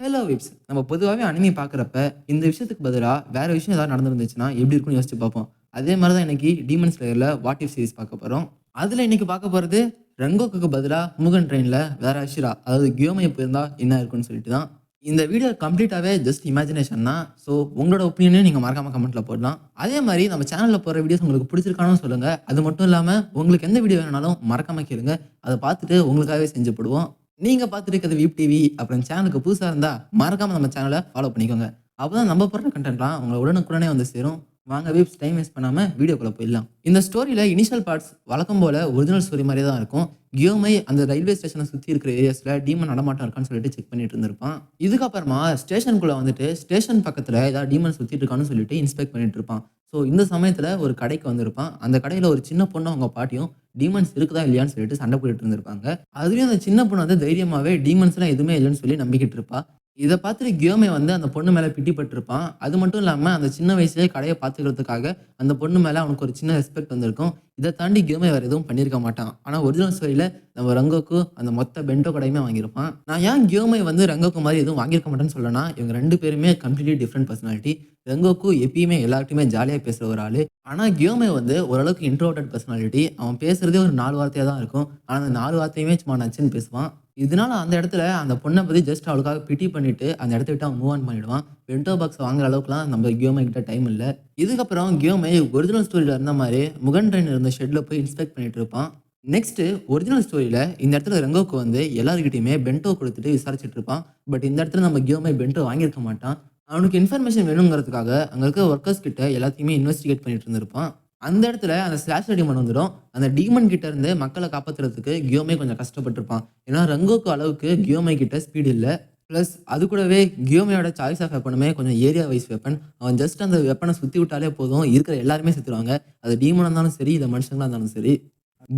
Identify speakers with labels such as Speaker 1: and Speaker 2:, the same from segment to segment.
Speaker 1: Hello விப்ஸ். நம்ம பொதுவாவே anime பார்க்குறப்ப, இந்த விஷயத்துக்கு பதிலா வேற விஷயம் ஏதாவது நடந்திருந்துச்சுன்னா, எப்படி இருக்கும்னு யோசிச்சு பார்ப்போம். அதே மாரி தான் இன்னைக்கு டீமன் ஸ்லேயர்ல வாட் இஃப் சீரிஸ் பார்க்க போறோம். அதுல இன்னைக்கு பார்க்க போறது, ரெங்கோக்குக்கு பதிலா முகன் ட்ரெயின்ல வேற அஷிரா, அதாவது கியோமை போயிருந்தா என்ன இருக்கும்னு சொல்லிட்டு தான். இந்த வீடியோ கம்ப்ளீட்டாவே ஜஸ்ட் இமேஜினேஷன் தான். ஸோ உங்களோட ஒப்பீனியனையும் நீங்க மறக்காம கமெண்ட்ல போடலாம். அதே மாரி நம்ம சேனல்ல போடுற வீடியோஸ் உங்களுக்கு பிடிச்சிருக்கான்னு சொல்லுங்க. அது மட்டும் இல்லாம, உங்களுக்கு எந்த வீடியோ வேணும்னாலும் மறக்காம கேளுங்க. அத பார்த்துட்டு உங்களுக்காகவே செஞ்சு போடுவோம். நீங்க பார்த்துட்டு இருக்கிறது வீப் டிவி. அப்புறம் சேனலுக்கு புதுசா இருந்தா, மறக்காம நம்ம சேனல ஃபாலோ பண்ணிக்கோங்க. அப்பதான் நம்ம போடுற கன்டென்ட்லாம் உங்கள உடனுக்குடனே வந்து சேரும். வாங்க வீப்ஸ், டைம் வேஸ்ட் பண்ணாம வீடியோக்குள்ள போயிடலாம். இந்த ஸ்டோரியில இனிஷியல் பார்ட்ஸ் வழக்கம் போல ஒரிஜினல் ஸ்டோரி மாரியே தான் இருக்கும். கியோமை அந்த ரயில்வே ஸ்டேஷன சுத்தி இருக்கிற ஏரியாஸ்ல டீமன் நடமாட்டம் இருக்கான்னு சொல்லிட்டு செக் பண்ணிட்டு இருந்திருப்பான். இதுக்கப்புறமா ஸ்டேஷனுக்குள்ள வந்துட்டு, ஸ்டேஷன் பக்கத்துல ஏதாவது டீமன் சுத்திட்டு இருக்கான்னு சொல்லிட்டு இன்ஸ்பெக்ட் பண்ணிட்டு இருப்பான். ஸோ இந்த சமயத்துல ஒரு கடைக்கு வந்திருப்பான். அந்த கடையில ஒரு சின்ன பொண்ணும் அவங்க பாட்டியும் டீமன்ஸ் இருக்குதா இல்லையான்னு சொல்லிட்டு சண்டை போட்டுட்டு இருந்திருப்பாங்க. அதுலயும் அந்த சின்ன பொண்ணு வந்து தைரியமாவே டீமன்ஸ்லாம் எதுவுமே இல்லைன்னு சொல்லி நம்பிக்கிட்டு இருப்பா. இத பார்த்துட்டு கியோமே வந்து அந்த பொண்ணு மேல பிட்டி பட்டுருப்பான். அது மட்டும் இல்லாம அந்த சின்ன வயசுலயே கடைய பார்த்துக்கிறதுக்காக அந்த பொண்ணு மேல அவனுக்கு ஒரு சின்ன ரெஸ்பெக்ட் வந்திருக்கும். இத தாண்டி கியோமே வேற எதுவும் பண்ணியிருக்க மாட்டான். ஆனா ஒரிஜினல் ஸ்டோரியில நம்ம ரங்கோக்கு அந்த மொத்த பென்டோ கடையுமே வாங்கியிருப்பான். நான் ஏன் கியோமை வந்து ரங்கோக்கு மாரி எதுவும் வாங்கியிருக்க மாட்டேன்னு சொல்றேன்னா, இவங்க 2 பேருமே கம்ப்ளீட்லி டிஃபரெண்ட் பர்சனாலிட்டி. ரெங்கோக்கு எப்பயுமே எல்லார்ட்டயுமே ஜாலியா பேசுற ஒரு ஆளு. ஆனா கியோமே வந்து ஓரளவுக்கு இன்ட்ரோவர்ட்டட் பர்சனாலிட்டி. அவன் பேசுறதே ஒரு 4 வார்த்தையா தான் இருக்கும். ஆனா அந்த 4 வார்த்தையுமே சும்மா நச்சுன்னு பேசுவான். இதனால அந்த இடத்துல அந்த பொண்ண பத்தி ஜஸ்ட் அவளுக்காக பிட்டி பண்ணிட்டு, அந்த இடத்த விட்டு அவன் மூவ் ஆன் பண்ணிடுவான். பென்டோ பாக்ஸ் வாங்குற அளவுக்குலாம் நம்ம கியோமை கிட்ட டைம் இல்ல. இதுக்கப்புறம் கியோமை ஒரிஜினல் ஸ்டோரியில இருந்த மாரி முகன் ட்ரெயின் இருந்த ஷெட்ல போய் இன்ஸ்பெக்ட் பண்ணிட்டு இருப்பான். நெக்ஸ்ட் ஒரிஜினல் ஸ்டோரியில இந்த இடத்துல ரெங்கோக்கு வந்து எல்லார்கிட்டயுமே பென்டோ குடுத்துட்டு விசாரிச்சுட்டு இருப்பான். பட் இந்த இடத்துல நம்ம கியோமை பென்டோ வாங்கியிருக்க மாட்டான். அவனுக்கு இன்ஃபர்மேஷன் வேணுங்கிறதுக்காக அங்க இருக்க வொர்க்கர்ஸ் கிட்ட எல்லாத்தையுமே இன்வெஸ்டிகேட் பண்ணிட்டு இருந்திருப்பான். அந்த இடத்துல அந்த ஸ்லாஷர் டீமன் வந்துடும். அந்த டீமன் கிட்ட இருந்து மக்களை காப்பாத்துறதுக்கு கியோமே கொஞ்சம் கஷ்டப்பட்டிருப்பான். ஏன்னா ரங்கோக்கு அளவுக்கு கியோமை கிட்ட ஸ்பீட் இல்ல. பிளஸ் அது கூடவே கியோமையோட சாய்ஸ் ஆஃப் வெப்பனுமே கொஞ்சம் ஏரியா வைஸ் வெப்பன். அவன் ஜஸ்ட் அந்த வெப்பனை சுத்தி விட்டாலே போதும், இருக்கிற எல்லாருமே செத்துருவாங்க. அது டீமனா இருந்தாலும் சரி, இல்ல மனுஷங்களா இருந்தாலும் சரி.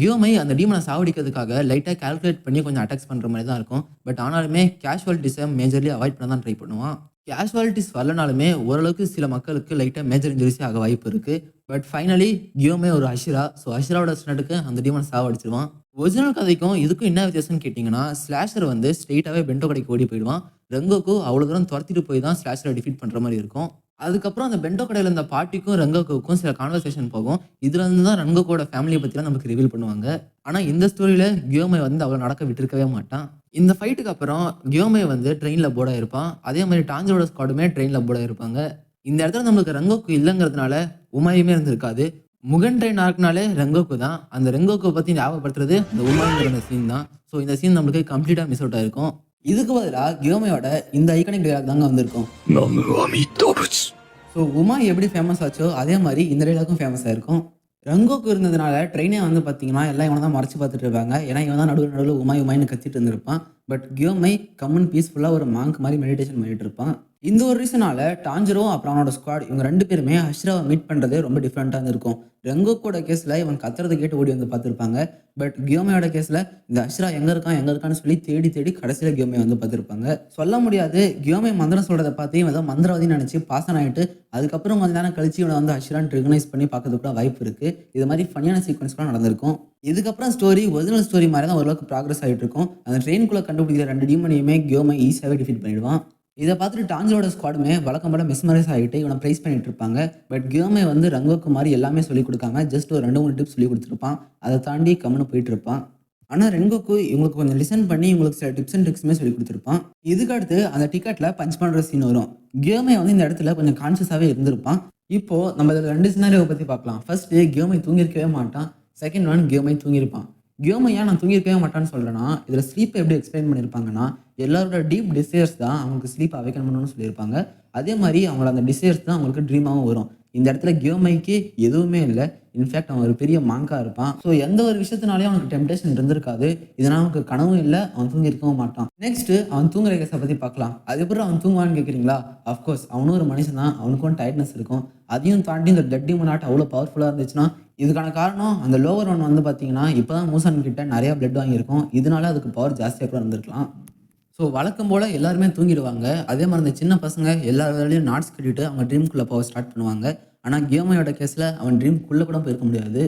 Speaker 1: கியோமை அந்த டீமனை சாவடிக்கிறதுக்காக லைட்டா கால்குலேட் பண்ணி கொஞ்சம் அட்டாக்ஸ் பண்ற மாதிரி தான் இருக்கும். பட் ஆனாலுமே கேஷுவாலிட்டிஸை மேஜர்லி அவாய்ட் பண்ண தான் ட்ரை பண்ணுவான். கேஷுவாலிட்டிஸ் வரலனாலுமே ஓரளவுக்கு சில மக்களுக்கு லைட்டா மேஜர் இன்ஜுரிஸே ஆக வாய்ப்பு இருக்கு. பட் ஃபைனலி கியோமே ஒரு அஷிரா. ஸோ அஷிராவோட ஸ்டண்டுக்கு அந்த டீமனை சாவடிச்சிருவான். ஒரிஜினல் கதைக்கும் இதுக்கும் என்ன வித்தியாசம்னு கேட்டிங்கன்னா, ஸ்லாஷர் வந்து ஸ்ட்ரெயிட்டாவே பென்டோ கடைக்கு ஓடி போயிடுவான். ரெங்கோக்கு அவ்வளோ தூரம் துரத்திட்டு போய் தான் ஸ்லாஷரை டிஃபீட் பண்ற மாதிரி இருக்கும். அதுக்கப்புறம் அந்த பென்டோ கடையில இருந்த பாட்டிக்கும் ரெங்கோக்குக்கும் சில கான்வர்சேஷன் போகும். இதுல இருந்து தான் ரெங்கோக்கோட ஃபேமிலியை பத்திலாம் நமக்கு ரிவீல் பண்ணுவாங்க. ஆனா இந்த ஸ்டோரியில கியோமை வந்து அவளை நடக்க விட்டுருக்கவே மாட்டான். இந்த ஃபைட்டுக்கு அப்புறம் கியோமே வந்து ட்ரெயின்ல போர்ட் ஆயிருப்பான். அதே மாதிரி டான்ஜரோட ஸ்குவாடுமே ட்ரெயின்ல போர்ட் ஆயிருப்பாங்க. இந்த இடத்துல நம்மளுக்கு ரெங்கோக்கு இல்லைங்கிறதுனால உமாயுமே இருந்திருக்காது. முகன் ட்ரெயின் ஆர்க்னாலே ரெங்கோக்கு தான். அந்த ரெங்கோக்கு பத்தி ஞாபகப்படுத்துறது இந்த உமாங்கிற அந்த சீன் தான். ஸோ இந்த சீன் நம்மளுக்கு கம்ப்ளீட்டா மிஸ் அவுட் ஆயிருக்கும். இதுக்கு பதிலா கியோமையோட இந்த ஐகானிக் டயலாக் தாங்க வந்திருக்கும். ஸோ உமா எப்படி ஃபேமஸ் ஆச்சோ அதே மாதிரி இந்த டயலாக்கும் ஃபேமஸ் ஆயிருக்கும். ரங்கோக்கு இருந்ததுனால ட்ரெயினே வந்து பார்த்தீங்கன்னா எல்லாம் இவனை தான் மறைச்சு பார்த்துட்டு இருப்பாங்க. ஏன்னா இவன் தான் நடுவில் நடுவில் உமாய் உமாயின்னு கத்திட்டு இருந்திருப்பான். பட் கியோமை கம்மன் பீஸ்ஃபுல்லாக ஒரு மாங்க் மாதிரி மெடிடேஷன் பண்ணிட்டு இருப்பான். இந்த ஒரு ரீசனால டான்ஜரோ அப்புறம் அவனோட ஸ்குவாட் இவங்க 2 பேருமே அஷ்ராவை மீட் பண்ணுறது ரொம்ப டிஃப்ரெண்ட்டாக இருந்திருக்கும். ரெங்கோக்கோட கேஸில் இவன் கத்துறதை கேட்டு ஓடி வந்து பார்த்துருப்பாங்க. பட் கியோமையோட கேஸில் இந்த அஷ்ரா எங்கே இருக்கான்னு சொல்லி தேடி தேடி கடைசியில் கியோமை வந்து பார்த்துருப்பாங்க. சொல்ல முடியாது, கியோமை மந்திரம் சொல்கிறத பார்த்து இவன் ஏதோ மந்திரவாதின்னு நினச்சி பாசன் ஆகிட்டு அதுக்கப்புறம் கொஞ்ச நேரம் கழிச்சு இவனை வந்து அஷ்ரான்னு ரெகனைஸ் பண்ணி பார்க்கறதுக்கு கூட வாய்ப்பு இருக்குது. இது மாதிரி ஃபன்னியான சீக்வன்ஸ்லாம் நடந்திருக்கும். இதுக்கப்புறம் ஸ்டோரி ஒரிஜினல் ஸ்டோரி மாதிரி தான் ஓரளவுக்கு ப்ராக்ரஸ் ஆகிட்டு இருக்கும். அந்த ட்ரெயின்குள்ளே கண்டுபிடிக்கிற 2 டீமனையுமே கியோமை ஈஸியாகவே டிஃபீட் பண்ணிடுவான். இதை பார்த்துட்டு டான்ஜரோட ஸ்குவாடுமே வழக்கம் போல மிஸ்மரைஸ் ஆகிட்டு இவனை ப்ரைஸ் பண்ணிட்டு இருப்பாங்க. பட் கியோமை வந்து ரங்கோக்கு மாதிரி எல்லாமே சொல்லிக் கொடுக்காம ஜஸ்ட் ஒரு 2-3 டிப்ஸ் சொல்லி கொடுத்துருப்பான். அதை தாண்டி கம்முன்னு போயிட்டு இருப்பான். ஆனால் ரெங்கோக்கு இவங்களுக்கு கொஞ்சம் லிசன் பண்ணி இவங்களுக்கு சில டிப்ஸ் அண்ட் ட்ரிக்ஸுமே சொல்லி கொடுத்துருப்பான். இதுக்கு அடுத்து அந்த டிக்கெட்டில் பஞ்ச் பண்ணுற சீன் வரும். கியோமை வந்து இந்த இடத்துல கொஞ்சம் கான்ஷியஸாகவே இருந்திருப்பான். இப்போ நம்ம இதில் 2 சினாரியோவை பற்றி பார்க்கலாம். ஃபர்ஸ்ட் கியோமை தூங்கியிருக்கவே மாட்டான். Second one கியோமை தூங்கியிருப்பான். கியோமை ஏன் நான் தூங்கியிருக்கவே மாட்டான்னு சொல்கிறேன்னா, இதில் ஸ்லீப்பை எப்படி எக்ஸ்பிளைன் பண்ணியிருப்பாங்க, எல்லாரோட டீப் டிசைர்ஸ் தான் அவங்களுக்கு ஸ்லீப் அவேக்கன் பண்ணணும்னு சொல்லியிருப்பாங்க. அதே மாதிரி அவங்களோட அந்த டிசைர்ஸ் தான் அவங்களுக்கு ட்ரீமாகவும் வரும். இந்த இடத்துல கியோமைக்கு எதுவுமே இல்லை. இன்ஃபேக்ட் அவன் ஒரு பெரிய மாங்கா இருப்பான். ஸோ எந்த ஒரு விஷயத்தினாலையும் அவனுக்கு டெம்டேஷன் இருந்திருக்காது. இதனால் அவனுக்கு கனவும் இல்லை, அவன் தூங்கியிருக்கவும் மாட்டான். நெக்ஸ்ட் அவன் தூங்குற கேஸை பற்றி பார்க்கலாம். அதுக்கப்புறம் அவன் தூங்குவான்னு கேட்குறீங்களா? அஃப்கோர்ஸ் அவனும் ஒரு மனுஷன் தான், அவனுக்கும் டயர்ட்னஸ் இருக்கும். அதையும் தாண்டி இந்த பிளட் டீமன் ஆட் அவ்வளோ பவர்ஃபுல்லாக இருந்துச்சுன்னா, இதுக்கான காரணம் அந்த லோவர் ஒன் வந்து பார்த்தீங்கன்னா இப்போ தான் மூசன் கிட்ட நிறையா பிளட் வாங்கியிருக்கும். இதனால அதுக்கு பவர் ஜாஸ்தியாக கூட இருந்திருக்கலாம். ஸோ வழக்கம் போல் எல்லாருமே தூங்கிடுவாங்க. அதே மாதிரி இந்த சின்ன பசங்க எல்லா வேலையும் நாட்ஸ் கட்டிட்டு அவங்க ட்ரீம்குள்ளே போக ஸ்டார்ட் பண்ணுவாங்க. ஆனால் கியோமையோட கேஸில் அவன் ட்ரீம்குள்ளே கூட போயிருக்க முடியாது.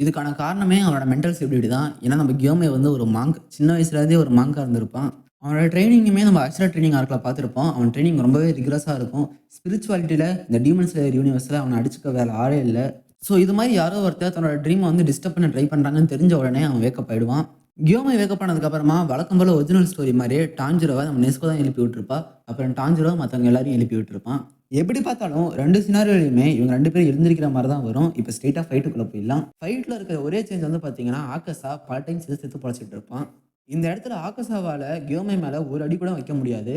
Speaker 1: இதுக்கான காரணமே அவனோட மென்டல் ஸ்டெபிலிட்டி தான். ஏன்னா நம்ம கியோமை வந்து ஒரு மாங்க், சின்ன வயசுலேருந்தே ஒரு மாங்காக இருந்திருப்பான்.
Speaker 2: அவனோட ட்ரெய்னிங்குமே நம்ம அஷ்ரா ட்ரெய்னிங் ஆர்க்ல பார்த்துருப்போம். அவன் ட்ரெய்னிங் ரொம்பவே ரிகரஸா இருக்கும். ஸ்பிரிச்சுவாலிட்டில இந்த டீமன் ஸ்லேயர் யூனிவர்ஸ்ல அவன அடிச்சுக்க வேற ஆளே இல்ல. ஸோ இது மாரி யாரோ ஒருத்தர் தன்னோட ட்ரீம வந்து டிஸ்டர்ப் பண்ண ட்ரை பண்றாங்கன்னு தெரிஞ்ச உடனே அவன் வேக்கப் ஆயிடுவான். கியோமை வேக்கப் ஆனதுக்கு அப்புறமா வழக்கம் போல ஒரிஜினல் ஸ்டோரி மாரியே டான்ஜிரோவ நம்ம நெஸ்கோ தான் எழுப்பி விட்டுருப்பா. அப்புறம் டான்ஜிரோ மத்தவங்க எல்லாரையும் எழுப்பி விட்டுருப்பான். எப்படி பார்த்தாலும் 2 சினாரியோலயுமே இவங்க 2 பேரும் எழுந்திருக்கிற மாரி தான் வரும். இப்ப ஸ்ட்ரெய்ட்டா ஃபைட்டுக்குள்ள போயிடலாம். ஃபைட்ல இருக்கிற ஒரே சேஞ்ச் வந்து பார்த்தீங்கன்னா, ஆக்கஸா பல டைம் செத்து செத்து பொழச்சிட்டு இருப்பான். இந்த இடத்துல ஆக்கஸாவால கியோமை மேல ஒரு அடி கூட வைக்க முடியாது.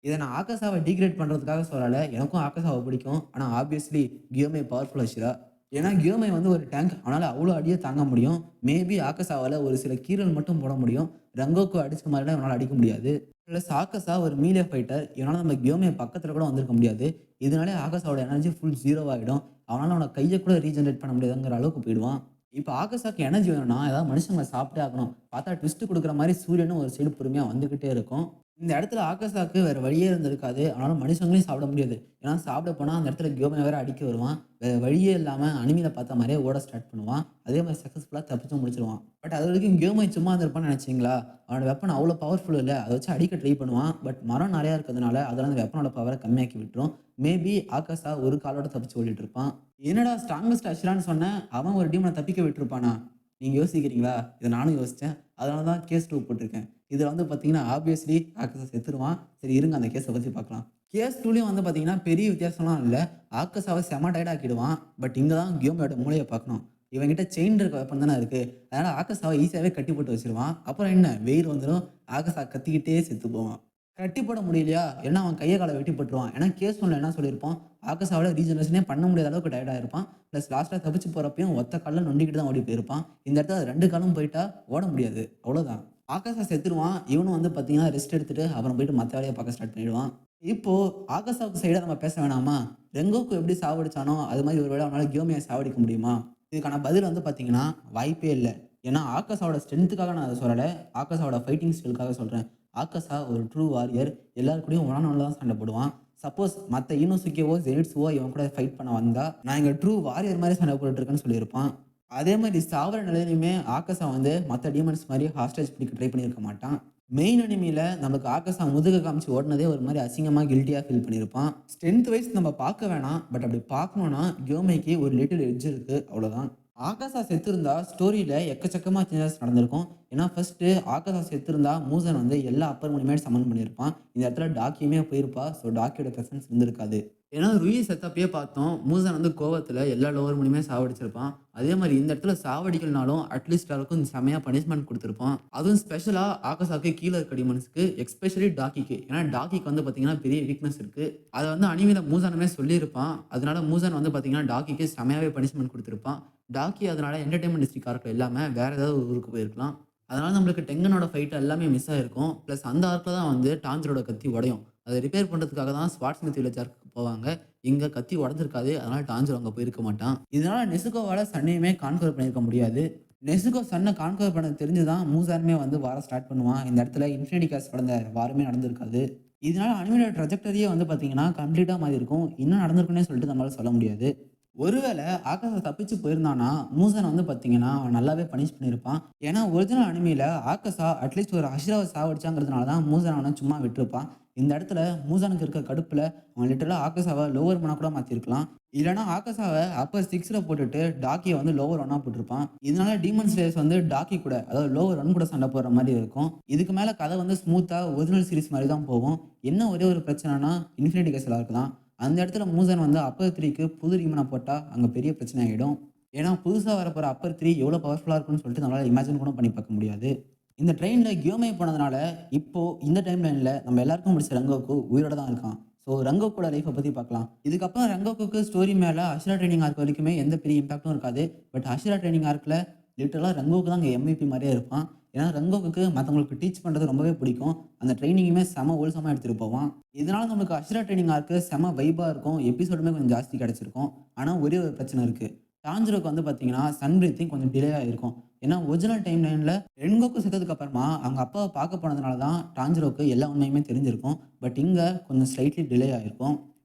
Speaker 2: இத நான் ஆக்கஸாவ டிகிரேட் பண்றதுக்காக சொல்லல. எனக்கும் ஆக்கஸாவ பிடிக்கும். ஆனா ஆப்வியஸ்லி கியோமை பவர்ஃபுல் அஷிரா. ஏன்னா கியோமை வந்து ஒரு டேங்க். அவனால அவ்ளோ அடிய தாங்க முடியும். மேபி ஆக்கஸாவால ஒரு சில கீறல் மட்டும் போட முடியும். ரங்கோக்கு அடிச்ச மாரிலாம் இவனால அடிக்க முடியாது. பிளஸ் ஆக்கஸா ஒரு மீலே ஃபைட்டர். இவனால நம்ம கியோமை பக்கத்துல கூட வந்திருக்க முடியாது. இதனாலே ஆக்கஸாவோட எனர்ஜி ஃபுல் 0 ஆயிடும். அவனால அவன கைய கூட ரீஜெனரேட் பண்ண முடியாதுங்கிற அளவுக்கு போயிடுவான். இப்ப ஆகஸாக்கு எனர்ஜி வேணும்னா, ஏதாவது மனுஷங்கள சாப்பிட்டே ஆகணும். பார்த்தா ட்விஸ்ட் குடுக்குற மாரி சூரியனும் ஒரு சைடு பொறுமையா வந்துகிட்டே இருக்கும். இந்த இடத்துல ஆகஸாக்கு வேற வழியே இருந்திருக்காது. ஆனாலும் மனுஷங்களையும் சாப்பிட முடியாது. ஏன்னா சாப்பிட போனா அந்த இடத்துல கியோமை வேற அடிக்க வருவான். வேற வழியே இல்லாம அனிமில பார்த்த மாரியே ஓட ஸ்டார்ட் பண்ணுவான். அதே மாரி சக்சஸ்ஃபுல்லா தப்பிச்சும் முடிச்சுருவான். பட் அதுவரைக்கும் கியோமை சும்மா இருந்திருப்பான்னு நினைச்சீங்களா? அவனோட வெப்பன் அவ்வளோ பவர்ஃபுல் இல்ல. அத வச்சு அடிக்க ட்ரை பண்ணுவான். பட் மரம் நெறையா இருக்கிறதுனால அதெல்லாம் அந்த வெப்பனோட பவர கம்மியாக்கி விட்டுரும். மேபி ஆகாஷா ஒரு காலோட தப்பிச்சு ஓடிட்டு இருப்பான். என்னடா ஸ்ட்ராங்கஸ்ட் அஷ்ரான்னு சொன்னேன். அவன் ஒரு டீமன தப்பிக்க விட்டுருப்பானா? நீங்க யோசிக்கிறீங்களா? இத நானும் யோசிச்சேன். அதனால தான் கேஸ் 2 போட்டிருக்கேன். இதுல வந்து பார்த்தீங்கன்னா, ஆப்வியஸ்லி ஆகாஷா செத்துருவான். சரி இருங்க அந்த கேஸ பத்தி பார்க்கலாம். கேஸ் 2லயும் வந்து பார்த்தீங்கன்னா, பெரிய வித்தியாசம்லாம் இல்ல. ஆகாஷாவ செம டயர்ட் ஆக்கிடுவான். பட் இங்க தான் கியோமியோட மூளைய பார்க்கணும். இவன்கிட்ட செயின் இருக்க வெப்பன் தானே இருக்கு. அதனால ஆகாஷாவ ஈஸியாவே கட்டி போட்டு வச்சுருவான். அப்புறம் என்ன வெயில் வந்துரும். ஆகாஷா கத்திக்கிட்டே செத்து போவான். கட்டி போட முடியலையா? ஏன்னா அவன் கைய கால வெட்டி போட்டுருவான். ஏன்னா கேஸ் 1ல என்ன சொல்லியிருப்போம், ஆகாஷாவால ரீஜெனரேஷனே பண்ண முடியாத அளவுக்கு டயர்டா இருப்பான். பிளஸ் லாஸ்ட்ல தப்பிச்சு போறப்பயும் ஒத்த கால்ல நொண்டிக்கிட்டு தான் ஓடி போயிருப்பான். இந்த இடத்துல 2 காலும் போயிட்டா ஓட முடியாது. அவ்வளோதான். ஆகாஷா செத்துருவான். இவனும் வந்து பார்த்தீங்கன்னா, ரெஸ்ட் எடுத்துட்டு அப்புறம் போயிட்டு மத்த வேலைய பார்க்க ஸ்டார்ட் பண்ணிடுவான். இப்போ ஆகாஷாவுக்கு சைடா நம்ம பேச வேணாமா? ரெங்கோக்கு எப்படி சாவடிச்சானோ, அது மாரி ஒரு வேள அவனால கியோமிய சாவடிக்க முடியுமா? இதுக்கான பதில் வந்து பார்த்தீங்கன்னா, வாய்ப்பே இல்ல. ஏன்னா ஆகாஷாவோட ஸ்ட்ரென்த்துக்காக நான் அத சொல்லல. ஆகாஷாவோட ஃபைட்டிங் ஸ்கில்லுக்காக சொல்றேன். ஆகாஷா ஒரு ட்ரூ வாரியர். எல்லார் கூடயும் ஒன் ஆன் ஒன்ல தான் சண்டை போடுவான். சப்போஸ் மத்த இனோசுகேவோ, ஜெனிட்ஸுவோ இவன் கூட ஃபைட் பண்ண வந்தா, நான் இங்க ட்ரூ வாரியர் மாரி சண்டை போட்டுட்டு இருக்கேன்னு சொல்லியிருப்பான். அதே மாரி சாவர நிலையிலயுமே ஆகாஷா வந்து மத்த டீமன்ஸ் மாரி ஹாஸ்டேஜ் பிடிக்க ட்ரை பண்ணியிருக்க மாட்டான். மெயின் அனிமில நமக்கு ஆகாஷா முதுக காமிச்சு ஓடுனதே ஒரு மாரி அசிங்கமா, கில்ட்டியா ஃபீல் பண்ணியிருப்பான். ஸ்ட்ரென்த் வைஸ் நம்ம பார்க்க வேணாம். பட் அப்படி பார்க்கணும்னா, கியோமைக்கு ஒரு லிட்டில் எட்ஜ் இருக்கு. அவ்வளோதான். ஆகாஷா செத்திருந்தா ஸ்டோரியில எக்கச்சக்கமா சேஞ்சஸ் நடந்திருக்கும். ஏன்னா ஃபர்ஸ்ட்டு ஆகாஷா செத்திருந்தா மூசன் வந்து எல்லா அப்பர் மூலியமே சமன் பண்ணியிருப்பான். இந்த இடத்துல டாக்கியுமே போயிருப்பா. ஸோ டாக்கியோட பிரசன்ஸ் இருந்திருக்காது. ஏன்னா ருயி செத்தப்பயே பார்த்தோம். மூசன் வந்து கோவத்துல எல்லா லோவர் மூலியமே சாவடிச்சிருப்பான். அதே மாரி இந்த இடத்துல சாவடிக்கலனாலும் அட்லீஸ்ட் எல்லாருக்கும் செமையா பனிஷ்மென்ட் குடுத்திருப்பான். அதுவும் ஸ்பெஷலா ஆகாஷாக்கு கீழ இருக்க டீமன்ஸ்க்கு எஸ்பெஷலி டாக்கிக்கு. ஏன்னா டாக்கிக்கு வந்து பார்த்தீங்கன்னா பெரிய வீக்னஸ் இருக்கு. அத வந்து அனிமில மூசானுமே சொல்லியிருப்பான். அதனால மூசான் வந்து பார்த்தீங்கன்னா டாக்கிக்கு செமையாவே பனிஷ்மென்ட் குடுத்திருப்பான். டாக்கி அதனால என்டர்டெயின்மெண்ட் டிஸ்ட்ரிக்ட் ஆர்க்ல இல்லாம வேற ஏதாவது ஒரு ஊருக்கு போயிருக்கலாம். அதனால நம்மளுக்கு டெங்கனோட ஃபைட் எல்லாமே மிஸ் ஆயிருக்கும். பிளஸ் அந்த ஆர்க்ல தான் வந்து டான்ஜரோட கத்தி உடையும். அத ரிப்பேர் பண்றதுக்காக தான் ஸ்வாட் ஸ்மித் வில்லேஜ் ஆர்க்குக்கு போவாங்க. இங்க கத்தி உடைஞ்சிருக்காது. அதனால டான்ஜரோ அங்க போயிருக்க மாட்டான். இதனால நெசுகோவால சன்னையுமே கான்கர் பண்ணியிருக்க முடியாது. நெசுகோ சன்ன கான்கர் பண்ணது தெரிஞ்சு தான் மூசானுமே வந்து வார ஸ்டார்ட் பண்ணுவான். இந்த இடத்துல இன்ஃபினிட்டி கேஸ் கடந்த வாரமே நடந்திருக்காது. இதனால அனிமியோட ட்ராஜெக்டரியே வந்து பார்த்தீங்கன்னா, கம்ப்ளீட்டா மாறியிருக்கும். என்ன நடந்திருக்குன்னே சொல்லிட்டு நம்மளால சொல்ல முடியாது. ஒருவேளை ஆகாஷ தப்பிச்சு போயிருந்தான்னா, மூசன் வந்து பார்த்தீங்கன்னா, அவன் நல்லாவே பனிஷ் பண்ணியிருப்பான். ஏன்னா, ஒரிஜினல் அனிமில ஆகாஷா அட்லீஸ்ட் ஒரு அஷிராவ சாவடிச்சாங்கிறதுனால தான் மூசன் அவன சும்மா விட்டுருப்பான். இந்த இடத்துல மூசனுக்கு இருக்க கடுப்புல அவன் லிட்டரலா ஆகாஷாவ லோவர் 1ஆ கூட மாத்திருக்கலாம். இல்லன்னா ஆகாஷாவ அப்பர் 6ல போட்டுட்டு டாக்கிய வந்து லோவர் 1ஆ போட்டிருப்பான். இதனால டீமன் ஸ்லேயர்ஸ் வந்து டாக்கி கூட அதாவது லோவர் 1 கூட சண்டை போடுற மாரி இருக்கும். இதுக்கு மேல கதை வந்து ஸ்மூத்தா ஒரிஜினல் சீரிஸ் மாரி தான் போகும். என்ன ஒரே ஒரு பிரச்சனைனா, இன்ஃபினிட்டி கேஸ்ல தான். அந்த இடத்துல மூசன் வந்து அப்பர் 3க்கு புது டீமன போட்டா, அங்க பெரிய பிரச்சனை ஆயிடும். ஏன்னா, புதுசா வரப்போற அப்பர் 3 எவ்வளோ பவர்ஃபுல்லா இருக்கும்னு சொல்லிட்டு நம்மளால இமேஜின் கூட பண்ணி பார்க்க முடியாது. இந்த ட்ரெயின்ல கியோமை போனதுனால, இப்போ இந்த டைம் லைன்ல நம்ம எல்லாருக்கும் பிடிச்ச ரங்கோக்கு உயிரோட தான் இருக்கான். ஸோ ரங்கோக்கோட லைஃப்ப பத்தி பார்க்கலாம். இதுக்கப்புறம் ரங்கோக்குக்கு ஸ்டோரி மேல அஷ்ரா ட்ரெய்னிங் ஆர்க் வரைக்குமே எந்த பெரிய இம்பாக்டும் இருக்காது. பட் அஷ்ரா ட்ரெய்னிங் ஆர்க்ல லிட்டரலா ரங்கோக்கு தான் அங்க எம்விபி மாரியே இருப்பான். ஏன்னா ரங்கோக்குக்கு மத்தவங்களுக்கு டீச் பண்றது ரொம்பவே பிடிக்கும். அந்த ட்ரெய்னிங்குமே செம ஹோல்சமா எடுத்துட்டு போவான். இதனால நம்மளுக்கு அஷ்ரா ட்ரெய்னிங் ஆர்க் செம வைபா இருக்கும். எபிசோடுமே கொஞ்சம் ஜாஸ்தி கிடைச்சிருக்கும். ஆனா ஒரே ஒரு பிரச்சனை இருக்கு. டான்ஜிரோக்கு வந்து பார்த்தீங்கன்னா, சன் பிரீத்திங் கொஞ்சம் டிலே ஆயிருக்கும். ஏன்னா ஒரிஜினல் டைம் லைன்ல ரென்கோக்கு செத்ததுக்கு அப்புறமா அவங்க அப்பாவ பார்க்க போனதுனால தான் டான்ஜிரோக்கு எல்லா உண்மையுமே தெரிஞ்சிருக்கும். பட் இங்க கொஞ்சம் ஸ்லைட்லி டிலே ஆயிருக்கும்.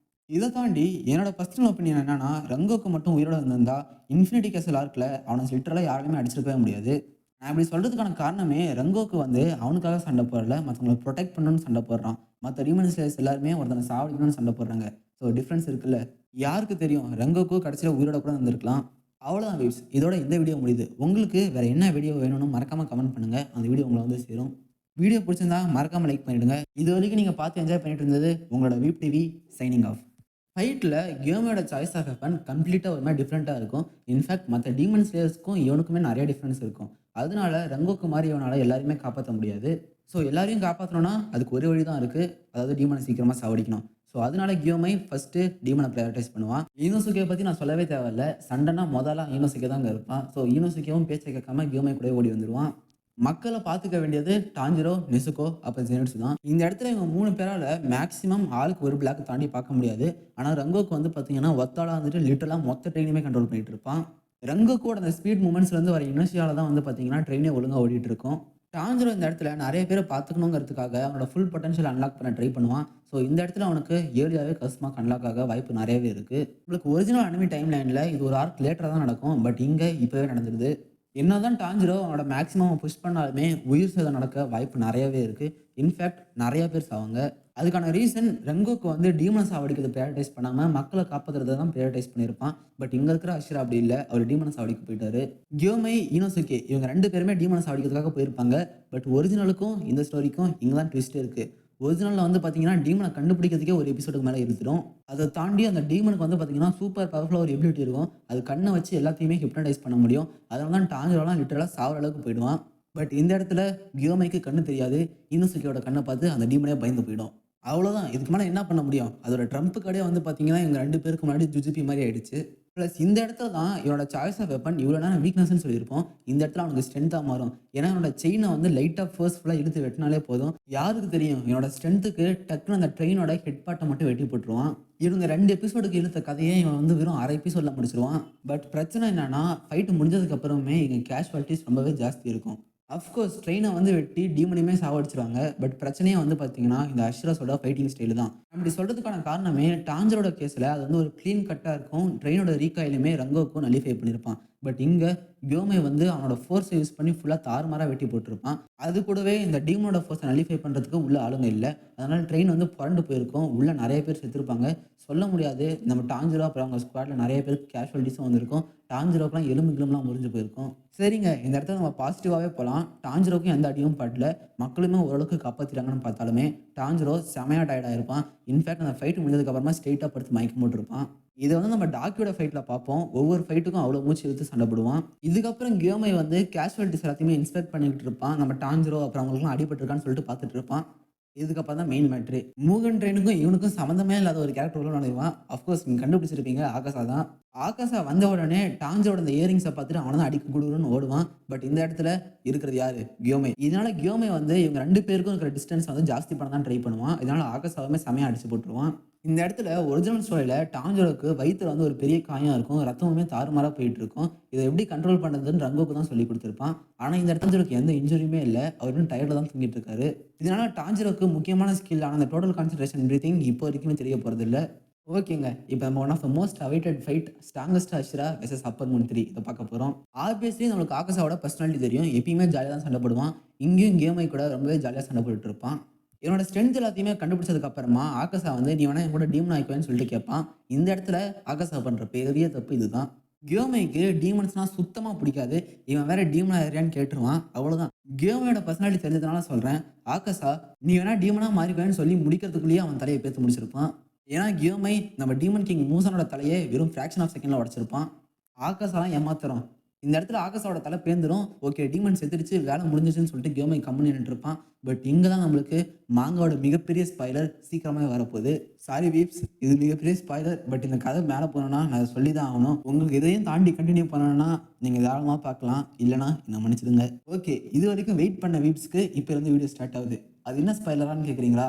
Speaker 2: இத தாண்டி என்னோட பர்சனல் ஒப்பீனியன் என்னன்னா, ரங்கோக்கு மட்டும் உயிரோட இருந்திருந்தா, இன்ஃபினிட்டி கேசல் ஆர்க்ல அவன லிட்டரலா யாராலுமே அடிச்சிருக்கவே முடியாது. நான் இப்படி சொல்றதுக்கான காரணமே ரங்கோக்கு வந்து அவனுக்காக சண்டை போடல, மத்தவங்கள புரொடெக்ட் பண்ணணும்னு சண்டை போடுறான். மத்த டீமன் ஸ்லேயர்ஸ் எல்லாருமே ஒருத்தனை சாவடிக்கணும்னு சண்டை போடுறாங்க. ஸோ டிஃபரன்ஸ் இருக்குல்ல. யாருக்கு தெரியும் ரங்கோக்கு கடைசியில உயிரோட கூட வந்திருக்கலாம். அவ்வளோதான் வீவ்ஸ். இதோட இந்த வீடியோ முடியுது. உங்களுக்கு வேற என்ன வீடியோ வேணும்னு மறக்காம கமெண்ட் பண்ணுங்க. அந்த வீடியோ உங்களை வந்து சேரும். வீடியோ பிடிச்சிருந்தா மறக்காம லைக் பண்ணிடுங்க. இது வரைக்கும் நீங்க பார்த்து என்ஜாய் பண்ணிட்டு இருந்தது உங்களோட வீப் டிவி சைனிங் ஆஃப். ஃபைட்டில் கியோமியோட சாய்ஸ் ஆஃப் வெப்பன் கம்ப்ளீட்டாக ஒரு மாதிரி டிஃப்ரெண்ட்டாக இருக்கும். இன்ஃபேக்ட் மற்ற டீமன் ஸ்லேயர்ஸ்க்கும் இவனுக்குமே நிறைய டிஃப்ரென்ஸ் இருக்கும். அதனால ரங்கோக்கு மாதிரி இவனால் எல்லாரையுமே காப்பாற்ற முடியாது. ஸோ எல்லாரையும் காப்பாற்றணும்னா அதுக்கு ஒரு வழி தான் இருக்குது. அதாவது டீமனை சீக்கிரமாக சாவடிக்கணும். ஸோ அதனால கியோமை ஃபஸ்ட்டு டீமனை ப்ரையாரிட்டைஸ் பண்ணுவான். ஈனோசுகே பற்றி நான் சொல்லவே தேவையில்ல. சண்டைனா முதல்ல ஈனோசுகே தான் அங்கே இருப்பான். ஸோ ஈனோசுகேவும் பேச்சை கேட்காம கியோமை கூட ஓடி வந்துடுவான். மக்களை பார்த்துக்க வேண்டியது டாஞ்சிரோ, நெசுகோ, அப்போ ஜெனட்ஸு தான். இந்த இடத்துல இவங்க 3 பேரால் மேக்ஸிமம் ஆளுக்கு ஒரு பிளாக் தாண்டி பார்க்க முடியாது. ஆனால் ரங்கோக்கு வந்து பார்த்தீங்கன்னா ஒத்தாளாக வந்துட்டு லிட்டலாக மொத்த ட்ரெயினுமே கண்ட்ரோல் பண்ணிட்டு இருப்பான். ரங்கோக்கோட அந்த ஸ்பீட் மூமெண்ட்ஸ்லேருந்து வர இனர்ஷியால தான் வந்து பார்த்தீங்கன்னா ட்ரெயினே ஒழுங்காக ஓடிட்டு இருக்கும். டாஞ்சிரோ இந்த இடத்துல நிறைய பேரை பார்த்துக்கணுங்கிறதுக்காக அவனோட ஃபுல் பொட்டன்ஷியல் அன்லாக் பண்ண ட்ரை பண்ணுவான். ஸோ இந்த இடத்துல அவனுக்கு ஏர்லியாகவே கஸ்மாக் அன்லாக் ஆக வாய்ப்பு நிறையவே இருக்குது. உங்களுக்கு ஒரிஜினல் அனிமி டைம் லைனில் இது ஒரு ஆர்க் லேட்டராக தான் நடக்கும். பட் இங்கே இப்போவே நடந்துருது. என்னதான் டாஞ்சிரோ அவனோட மேக்ஸிமம் புஷ் பண்ணாலுமே உயிர் சேதம் நடக்க வாய்ப்பு நிறையவே இருக்குது. இன்ஃபேக்ட் நிறைய பேர் சாவாங்க. அதுக்கான ரீசன் ரங்கோக்கு வந்து டீமனை சாவடிக்கிறது ப்ரையாரிட்டைஸ் பண்ணாமல் மக்களை காப்பாற்றுறதை தான் ப்ரையாரிட்டைஸ் பண்ணியிருப்பான். பட் இங்கே இருக்கிற அஷ்ரா அப்படி இல்லை. அவர் டீமனை சாவடிக்க போயிட்டாரு. கியோமை, ஈனோசுகே இவங்க 2 பேருமே டீமனை சாவடிக்கிறதுக்காக போயிருப்பாங்க. பட் ஒரிஜினலுக்கும் இந்த ஸ்டோரிக்கும் இங்கே தான் ட்விஸ்ட் இருக்குது. ஒரிஜினலில் வந்து பார்த்தீங்கன்னா டீமனை கண்டுபிடிக்கிறதுக்கே ஒரு எபிசோடுக்கு மேலே இருந்துடும். அதை தாண்டி அந்த டீமனுக்கு வந்து பார்த்தீங்கன்னா சூப்பர் பவர்ஃபுல்லாக ஒரு எபிலிட்டி இருக்கும். அது கண்ணை வச்சு எல்லாத்தையுமே ஹிப்னடைஸ் பண்ண முடியும். அதனால தான் டாஞ்சிரோலாம் லிட்டரலாக சாவர அளவுக்கு போயிடுவான். பட் இந்த இடத்துல கியோமைக்கு கண்ணு தெரியாது. ஈனோசுகேயோட கண்ணை பார்த்து அந்த டீமனே பயந்து போயிடும். அவ்வளோதான். இதுக்கு மேலே என்ன பண்ண முடியும்? அதோட ட்ரம்ப் கடையே வந்து பார்த்தீங்கன்னா இவங்க 2 பேருக்கு முன்னாடி ஜுஜுபி மாதிரி ஆயிடுச்சு. ப்ளஸ் இந்த இடத்துல தான் இவனோட சாய்ஸ் ஆஃப் வெப்பன் இவ்வளோ நேரம் வீக்னஸ்ன்னு சொல்லியிருப்போம். இந்த இடத்துல அவனுக்கு ஸ்ட்ரென்த்தாக மாறும். ஏன்னா அவனோட செயினை வந்து லைட்டாக ஃபோர்ஸ்ஃபுல்லாக இழுத்து வெட்டினாலே போதும். யாருக்கு தெரியும் இவனோட ஸ்ட்ரென்த்துக்கு டக்குன்னு அந்த ட்ரெயினோட ஹெட் பார்ட்டை மட்டும் வெட்டி போட்டுருவான். இவங்க 2 எபிசோடுக்கு இழுத்த கதையை இவன் வந்து வெறும் அரை எபிசோடில் முடிச்சிருவான். பட் பிரச்சனை என்னன்னா ஃபைட்டு முடிஞ்சதுக்கு அப்புறமே இங்கே கேஷுவாலிட்டிஸ் ரொம்பவே ஜாஸ்தி இருக்கும். அஃப்கோர்ஸ் ட்ரெயினை வந்து வெட்டி டீமனையுமே சாவடிச்சிருவாங்க. பட் பிரச்சனையே வந்து பார்த்தீங்கன்னா இந்த அஷ்ராஸோட ஃபைட்டிங் ஸ்டைலு தான். அப்படி சொல்கிறதுக்கான காரணமே டாஞ்சரோட கேஸில் அது வந்து ஒரு க்ளீன் கட்டாக இருக்கும். ட்ரெயினோட ரீகாயிலுமே ரங்கோக்கும் நலிஃபை பண்ணியிருப்பான். பட் இங்கே கியோமை வந்து அவனோட ஃபோர்ஸை யூஸ் பண்ணி ஃபுல்லாக தாறுமாறாக வெட்டி போட்டிருப்பான். அது கூடவே இந்த டீமனோட ஃபோர்ஸை நலிஃபை பண்ணுறதுக்கு உள்ள ஆளுங்க இல்லை. அதனால் ட்ரெயின் வந்து புரண்டு போயிருக்கும். உள்ளே நிறைய பேர் செத்துருப்பாங்க. சொல்ல முடியாது. நம்ம டாஞ்சிரோ அப்புறம் அவங்க ஸ்குவாடில் நிறைய பேருக்கு கேஷுவலிட்டிஸும் வந்திருக்கும். டாஞ்சிரோக்கெலாம் எலும்புலாம் முறிஞ்சு போயிருக்கும். சரிங்க, இந்த இடத்துல நம்ம பாசிட்டிவாகவே போகலாம். டாஞ்சிரோக்கும் எந்த அடியும் படல. மக்களுமே ஓரளவுக்கு காப்பாற்றிட்டாங்கன்னு பார்த்தாலுமே டாஞ்சிரோ செமையாக டயர்டாக இருப்பான். இன்ஃபேக்ட் அந்த ஃபைட்டு முடிஞ்சதுக்கப்புறமா ஸ்ட்ரெயிட்டாக படுத்து மயக்கம் போட்டிருப்பான். இதை வந்து நம்ம டாக்கியோட ஃபைட்டில் பார்ப்போம். ஒவ்வொரு ஃபைட்டுக்கும் அவ்வளோ மூச்சு இழுத்து சண்டை போடுவான். இதுக்கப்புறம் கியோமை வந்து கேஷுவலிட்டிஸ் எல்லாத்தையுமே இன்ஸ்பெக்ட் பண்ணிக்கிட்டு இருப்பான். நம்ம டாஞ்சிரோ அப்புறம் அவங்களுக்குலாம் அடிபட்டிருக்கான்னு சொல்லிட்டு பார்த்துட்டு இருப்பான். இதுக்கப்புறம் தான் மெயின் மேட்ரு. மூகன் ட்ரெயினுக்கும் இவனுக்கும் சம்மந்தமே இல்லாத ஒரு கேரக்டர் உள்ள நுழைவான். அஃப்கோர்ஸ் நீங்கள் கண்டுபிடிச்சிருப்பீங்க, ஆகாஷா தான். ஆகாஷா வந்த உடனே டாஞ்சரோட அந்த இயரிங்ஸை பார்த்துட்டு அவனை தான் அடிக்க கொடுன்னு ஓடுவான். பட் இந்த இடத்துல இருக்கிறது யாரு? கியோமை. இதனால கியோமை வந்து இவங்க 2 பேருக்கும் இருக்கிற டிஸ்டன்ஸ் வந்து ஜாஸ்தி பண்ண தான் ட்ரை பண்ணுவான். இதனால ஆகாஷாவுமே செமையாக அடிச்சு போட்டுருவான். இந்த இடத்துல ஒரிஜினல் ஸ்டோரியில் டாஞ்சரோக்கு வயிற்றுல வந்து ஒரு பெரிய காயம் இருக்கும். ரத்தமுமே தாறுமாறாக போயிட்டு இருக்கும். இதை எப்படி கண்ட்ரோல் பண்ணுறதுன்னு ரங்கோக்கு தான் சொல்லி கொடுத்துருப்பான். ஆனால் இந்த இடத்துல எந்த இன்ஜுரியுமே இல்லை. அவரும் டயர்டில் தான் தூங்கிட்டு இருக்காரு. இதனால டாஞ்சரோக்கு முக்கியமான ஸ்கில் ஆன அந்த டோட்டல் கான்சன்ட்ரேஷன் எவ்ரிதிங் இப்போ வரைக்குமே தெரிய போகிறது இல்லை. ஓகேங்க, இப்போ நம்ம one of the most awaited fight strongest அஷ்ரா வெர்சஸ் அப்பர் மூன் 3 இதை பார்க்க போகிறோம். ஆப்வியஸ்லி நம்மளுக்கு ஆகாஷாவோட பர்சனாலிட்டி தெரியும். எப்பயுமே ஜாலியாக தான் சண்டை போடுவான். இங்கேயும் கியோமை கூட ரொம்பவே ஜாலியாக சண்டை போட்டுட்டு இருப்பான். இவனோட ஸ்ட்ரென்த் எல்லாத்தையுமே கண்டுபிடிச்சதுக்கு அப்புறமா ஆகாஷா வந்து நீ வேணா என் கூட டீமன் ஆயிக்குவேன்னு சொல்லிட்டு கேட்பான். இந்த இடத்துல ஆகாஷா பண்ணுற பெரிய தப்பு இதுதான். கியோமைக்கு டீமன்ஸ்னால் சுத்தமாக பிடிக்காது. இவன் வேற டீமனா ஏரியான்னு கேட்டுருவான். அவ்வளோதான். கியோமையோட பர்சனாலிட்டி தெரிஞ்சதுனால சொல்கிறேன், ஆகாஷா நீ வேணா டீமனாக மாறிக்குவேன்னு சொல்லி முடிக்கிறதுக்குள்ளேயே அவன் தலையை பேத்து முடிச்சிருப்பான். ஏன்னா கியோமை நம்ம டீமன் கிங் மூசனோட தலையை வெறும் ஃப்ராக்ஷன் ஆஃப் செகண்டில் உடச்சிருப்பான். ஆகாஷாலாம் ஏமாத்துறோம். இந்த இடத்துல ஆகாஷாவோட தலை பேர்ந்துடும். ஓகே, டீமன் செத்துடுச்சு, வேலை முடிஞ்சிச்சுன்னு சொல்லிட்டு கியோமை கம்மி நின்றுட்டு இருப்பான். பட் இங்கே தான் நம்மளுக்கு மாங்காவோட மிகப்பெரிய ஸ்பாய்லர் சீக்கிரமாக வரப்போகுது. சாரி வீப்ஸ், இது மிகப்பெரிய ஸ்பாய்லர். பட் இந்த கதை மேலே போனோன்னா நான் சொல்லி தான் ஆகணும். உங்களுக்கு இதையும் தாண்டி கண்டினியூ பண்ணணும்னா நீங்கள் தாராளமாக பார்க்கலாம். இல்லைனா என்ன மன்னிச்சிடுங்க. ஓகே, இது வரைக்கும் வெயிட் பண்ண வீப்ஸ்க்கு இப்போ இருந்து வீடியோ ஸ்டார்ட் ஆகுது. அது என்ன ஸ்பாய்லரான்னு கேட்குறீங்களா?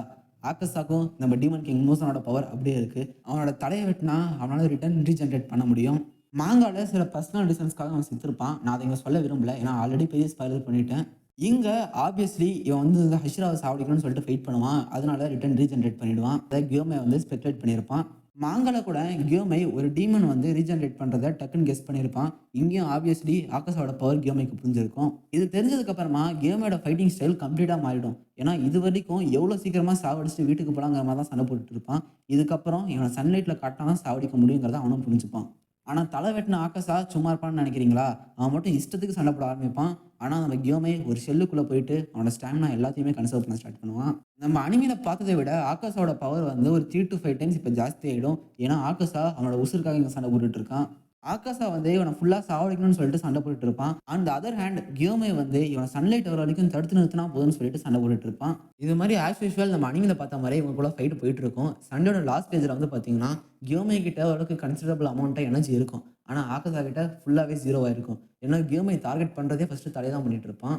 Speaker 2: ஆகாஷாக்கும் நம்ம டீமன் கிங் மூசனோட பவர் அப்படியே இருக்குது. அவனோட தலையை வெட்டினா அவனால் ரிட்டர்ன் ரீஜென்ரேட் பண்ண முடியும். மாங்கால சில பர்சனல் ரீசன்ஸ்க்காக அவன் செத்துருப்பான். நான் அதை இங்கே சொல்ல விரும்பல, ஏன்னா ஆல்ரெடி பெரிய ஸ்பாய்லர் பண்ணிட்டேன். இங்கே ஆப்வியஸ்லி இவன் வந்து ஹஷ்ராவை சாவடிக்கணும்னு சொல்லிட்டு ஃபைட் பண்ணுவான். அதனால ரிட்டர்ன் ரீஜென்ரேட் பண்ணிடுவான். அதை கியோமை வந்து ஸ்பெக்டேட் பண்ணியிருப்பான். மாங்கால கூட கியோமை ஒரு டீமன் வந்து ரீஜெனரேட் பண்றத டக்குன்னு கெஸ் பண்ணியிருப்பான். இங்கேயும் ஆப்வியஸ்லி ஆகாஷோட பவர் கியோமைக்கு புரிஞ்சிருக்கும். இது தெரிஞ்சதுக்கு அப்புறமா கியோமையோட ஃபைட்டிங் ஸ்டைல் கம்ப்ளீட்டா மாறிடும். ஏன்னா இது வரைக்கும் எவ்வளோ சீக்கிரமா சாவடிச்சுட்டு வீட்டுக்கு போலாங்கிற மாதிரி தான் சண்டை போட்டுட்டு இருப்பான். இதுக்கப்புறம் இவனை சன்லைட்ல காட்டினா தான் சாவடிக்க முடியுங்கிறத அவனும் புரிஞ்சுப்பான். ஆனா தலை வெட்டின ஆகாஷா சும்மா இருப்பான்னு நினைக்கிறீங்களா? அவன் மட்டும் இஷ்டத்துக்கு சண்டை போட ஆரம்பிப்பான். ஆனா நம்ம கியோமை ஒரு ஷெல்லுக்குள்ள போயிட்டு அவனோட ஸ்டாமினா எல்லாத்தையுமே கன்சர்வ் பண்ண ஸ்டார்ட் பண்ணுவான். நம்ம அனிமில பார்த்ததை விட ஆகாஷோட பவர் வந்து ஒரு 3 to 5 டைம்ஸ் இப்போ ஜாஸ்தி ஆயிடும். ஏன்னா ஆகாஷா அவனோட உசுருக்காக இங்க சண்டை போட்டுட்டு இருக்கான். ஆகாஷா வந்து இவனை ஃபுல்லா சாவடிக்கணும்னு சொல்லிட்டு சண்டை போட்டுட்டு இருப்பான். அண்ட் அதர் ஹேண்ட் கியோமை வந்து இவனை சன்லைட் வர வரைக்கும் தடுத்து நிறுத்தினா போதும்னு சொல்லிட்டு சண்டை போட்டுட்டு இருப்பான். இது மாதிரி ஆஸ் யூஷுவல் நம்ம அனிமில பார்த்த மாதிரி இவங்க கூட ஃபைட் போயிட்டு இருக்கும். சண்டையோட லாஸ்ட் ஸ்டேஜ்ல வந்து பார்த்தீங்கன்னா கியோமை கிட்ட ஓரளவுக்கு கன்சிடரபிள் அமௌண்ட் எனர்ஜி இருக்கும். ஆனா ஆகாஷா கிட்ட ஃபுல்லாவே ஜீரோவா இருக்கும். ஏன்னா கியோமை டார்கெட் பண்றதே ஃபர்ஸ்ட் தலையை தான் பண்ணிட்டு இருப்பான்.